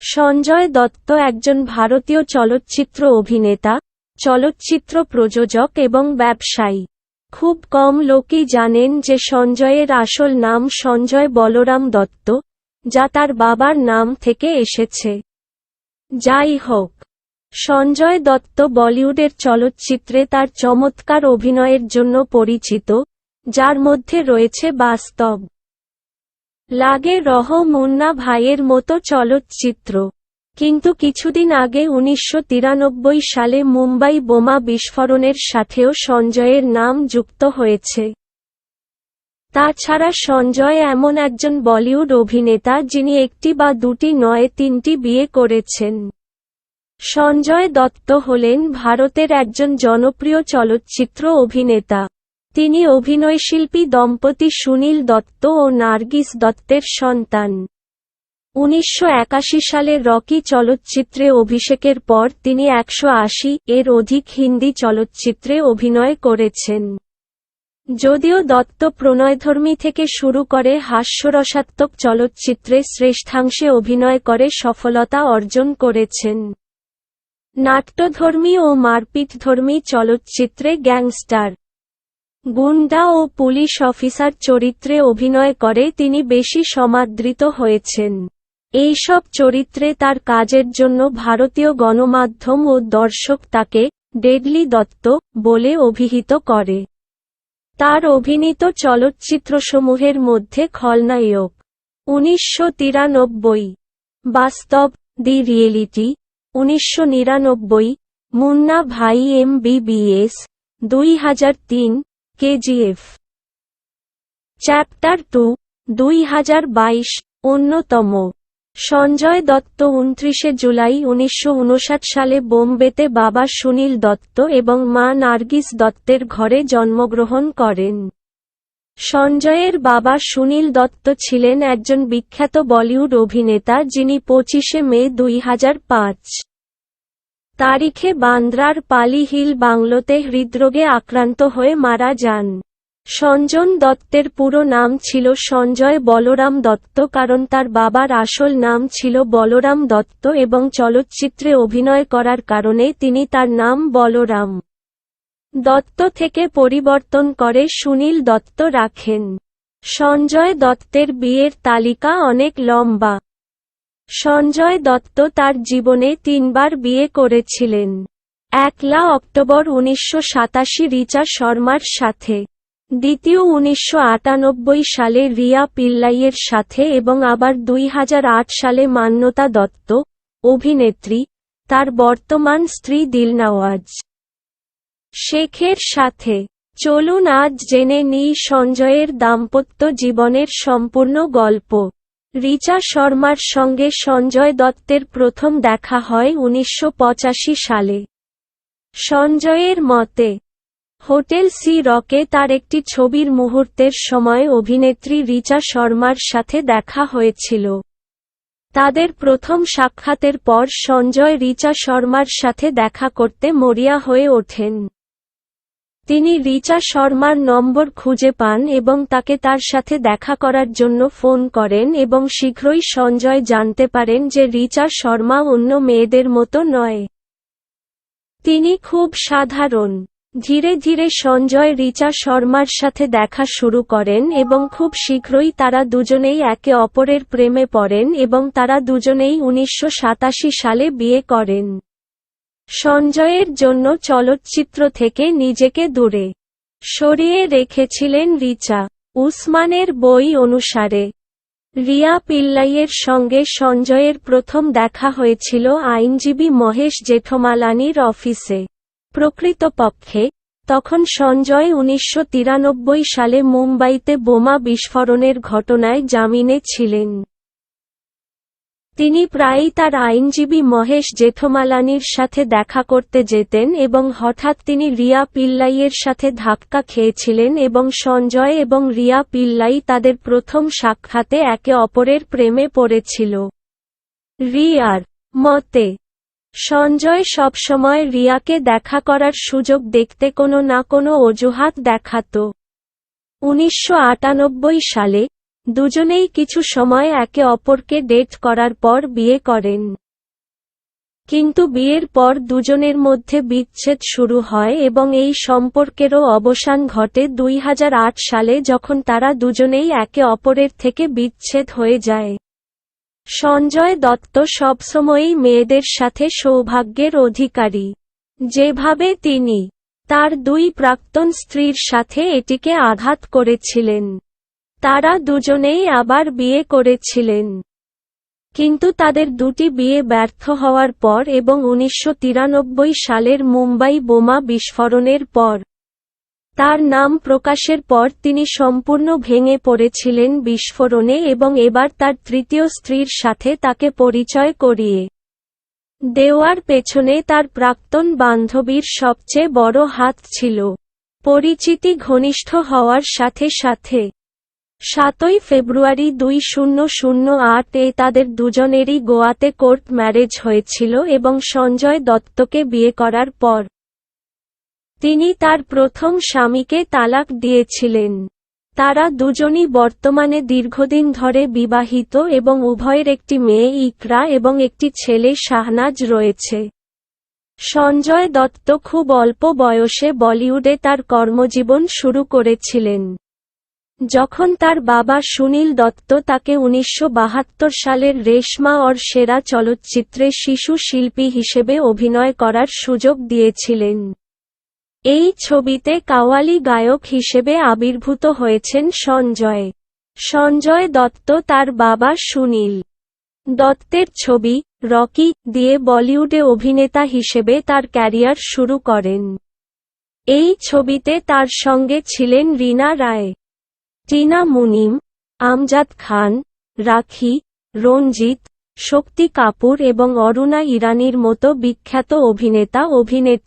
সঞ্জয় দত্ত একজন ভারতীয় চলচ্চিত্র অভিনেতা, চলচ্চিত্র প্রযোজক এবং ব্যবসায়ী। খুব কম লোকই জানেন যে সঞ্জয়ের আসল নাম সঞ্জয় বলরাম দত্ত, যা তার বাবার নাম থেকে এসেছে। যাই হোক, সঞ্জয় দত্ত বলিউডের চলচ্চিত্রে তার চমৎকার অভিনয়ের জন্য পরিচিত, যার মধ্যে রয়েছে বাস্তব, লাগে রহ, মুন্না ভাইয়ের মতো চলচ্চিত্র। কিন্তু কিছুদিন আগে 1993 সালে মুম্বাই বোমা বিস্ফোরণের সাথেও সঞ্জয়ের নাম যুক্ত হয়েছে। তাছাড়া সঞ্জয় এমন একজন বলিউড অভিনেতা যিনি একটি বা দুটি নয়, তিনটি বিয়ে করেছেন। সঞ্জয় দত্ত হলেন ভারতের একজন জনপ্রিয় চলচ্চিত্র অভিনেতা। তিনি অভিনয়শিল্পী দম্পতি সুনীল দত্ত ও নার্গিস দত্তের সন্তান। 1981 সালে রকি চলচ্চিত্রে অভিষেকের পর তিনি 180 এর অধিক হিন্দি চলচ্চিত্রে অভিনয় করেছেন। যদিও দত্ত প্রণয়ধর্মী থেকে শুরু করে হাস্যরসাত্মক চলচ্চিত্রে শ্রেষ্ঠাংশে অভিনয় করে সফলতা অর্জন করেছেন। নাট্যধর্মী ও মারপিটধর্মী চলচ্চিত্রে গ্যাংস্টার, গুন্ডা ও পুলিশ অফিসার চরিত্রে অভিনয় করে তিনি বেশি সমাদৃত হয়েছেন। এইসব চরিত্রে তার কাজের জন্য ভারতীয় গণমাধ্যম ও দর্শক তাকে ডেডলি দত্ত বলে অভিহিত করে। তার অভিনীত চলচ্চিত্রসমূহের মধ্যে খলনায়ক 1993, বাস্তব, দি রিয়েলিটি 1999, মুন্না ভাই MBBS 2003, KGF চ্যাপ্টার 2 2022 অন্যতম। সঞ্জয় দত্ত 29 জুলাই 1959 সালে বোম্বেতে বাবা সুনীল দত্ত এবং মা নার্গিস দত্তের ঘরে জন্মগ্রহণ করেন। সঞ্জয়ের বাবা সুনীল দত্ত ছিলেন একজন বিখ্যাত বলিউড অভিনেতা যিনি 25 মে 2005 তারিখে বান্দ্রার পালি হিল বাংলোতে হৃদরোগে আক্রান্ত হয়ে মারা যান। সঞ্জন দত্তের পুরো নাম ছিল সঞ্জয় বলরাম দত্ত কারণ তার বাবার আসল নাম ছিল বলরাম দত্ত এবং চলচ্চিত্রে অভিনয় করার কারণে তিনি তার নাম বলরাম দত্ত থেকে পরিবর্তন করে সুনীল দত্ত রাখেন। সঞ্জয় দত্তের বিয়ের তালিকা অনেক লম্বা। সঞ্জয় দত্ত তার জীবনে 3 বার বিয়ে করেছিলেন। 1 অক্টোবর 1987 রিচা শর্মার সাথে, দ্বিতীয় 1998 সালে রিয়া পিল্লাইয়ের সাথে এবং আবার 2008 সালে মান্যতা দত্ত, অভিনেত্রী, তার বর্তমান স্ত্রী দিলনওয়াজ শেখের সাথে। চলুন আজ জেনে নিই সঞ্জয়ের দাম্পত্য জীবনের সম্পূর্ণ গল্প। রিচা শর্মার সঙ্গে সঞ্জয় দত্তের প্রথম দেখা হয় 1985 সালে। সঞ্জয়ের মতে, হোটেল সি রকে তার একটি ছবির মুহূর্তের সময় অভিনেত্রী রিচা শর্মার সাথে দেখা হয়েছিল। তাদের প্রথম সাক্ষাতের পর সঞ্জয় রিচা শর্মার সাথে দেখা করতে মরিয়া হয়ে ওঠেন। তিনি রিচা শর্মার নম্বর খুঁজে পান এবং তাকে তার সাথে দেখা করার জন্য ফোন করেন এবং শীঘ্রই সঞ্জয় জানতে পারেন যে রিচা শর্মা অন্য মেয়েদের মতো নয়। তিনি খুব সাধারণ। ধীরে ধীরে সঞ্জয় রিচা শর্মার সাথে দেখা শুরু করেন এবং খুব শীঘ্রই তারা দুজনেই একে অপরের প্রেমে পড়েন এবং তারা দুজনেই 1987 সালে বিয়ে করেন। সঞ্জয়ের জন্য চলচ্চিত্র থেকে নিজেকে দূরে সরিয়ে রেখেছিলেন রিচা। উসমানের বই অনুসারে, রিয়া পিল্লাইয়ের সঙ্গে সঞ্জয়ের প্রথম দেখা হয়েছিল আইনজীবী মহেশ জেঠমালানির অফিসে। প্রকৃতপক্ষে, তখন সঞ্জয় 1993 সালে মুম্বাইতে বোমা বিস্ফোরণের ঘটনায় জামিনে ছিলেন। তিনি প্রায়ই তার আইনজীবী মহেশ জেঠমালানির সাথে দেখা করতে যেতেন এবং হঠাৎ তিনি রিয়া পিল্লাইয়ের সাথে ধাক্কা খেয়েছিলেন এবং সঞ্জয় এবং রিয়া পিল্লাই তাদের প্রথম সাক্ষাতে একে অপরের প্রেমে পড়েছিল। রিয়ার মতে, সঞ্জয় সবসময় রিয়াকে দেখা করার সুযোগ দেখতে কোনো না কোনো অজুহাত দেখাত। 1998 সালে, দুজনেই কিছু সময় একে অপরকে ডেট করার পর বিয়ে করেন। কিন্তু বিয়ের পর দুজনের মধ্যে বিচ্ছেদ শুরু হয় এবং এই সম্পর্কেরও অবসান ঘটে 2008 সালে যখন তারা দুজনেই একে অপরের থেকে বিচ্ছেদ হয়ে যায়। সঞ্জয় দত্ত সবসময়ই মেয়েদের সাথে সৌভাগ্যের অধিকারী। যেভাবে তিনি তার দুই প্রাক্তন স্ত্রীর সাথে এটিকে আঘাত করেছিলেন। তারা দুজনেই আবার বিয়ে করেছিলেন। কিন্তু তাদের দুটি বিয়ে ব্যর্থ হওয়ার পর এবং 1993 সালের মুম্বাই বোমা বিস্ফোরণের পর তার নাম প্রকাশের পর তিনি সম্পূর্ণ ভেঙে পড়েছিলেন বিস্ফোরণে এবং এবার তার তৃতীয় স্ত্রীর সাথে তাকে পরিচয় করিয়ে দেওয়ার পেছনে তার প্রাক্তন বান্ধবীর সবচেয়ে বড় হাত ছিল। পরিচিতি ঘনিষ্ঠ হওয়ার সাথে সাথে 7 ফেব্রুয়ারি 2008-এ তাদের দুজনেরই গোয়াতে কোর্ট ম্যারেজ হয়েছিল এবং সঞ্জয় দত্তকে বিয়ে করার পর তিনি তার প্রথম স্বামীকে তালাক দিয়েছিলেন। তারা দুজনই বর্তমানে দীর্ঘদিন ধরে বিবাহিত এবং উভয়ের একটি মেয়ে ইকরা এবং একটি ছেলে শাহনাজ রয়েছে। সঞ্জয় দত্ত খুব অল্প বয়সে বলিউডে তার কর্মজীবন শুরু করেছিলেন। যখন তার বাবা সুনীল দত্ত তাকে 1972 সালের রেশমা অর সেরা চলচ্চিত্রে শিশু শিল্পী হিসেবে অভিনয় করার সুযোগ দিয়েছিলেন। এই ছবিতে কাওয়ালি গায়ক হিসেবে আবির্ভূত হয়েছেন সঞ্জয়। সঞ্জয় দত্ত তার বাবা সুনীল দত্তের ছবি রকি দিয়ে বলিউডে অভিনেতা হিসেবে তার ক্যারিয়ার শুরু করেন। এই ছবিতে তার সঙ্গে ছিলেন রিনা রায়, টিনা মুনিম, আমজাদ খান, রাখি, রঞ্জিত, শক্তি কাপুর এবং অরুণা ইরানির মতো বিখ্যাত অভিনেতা অভিনেত্রী।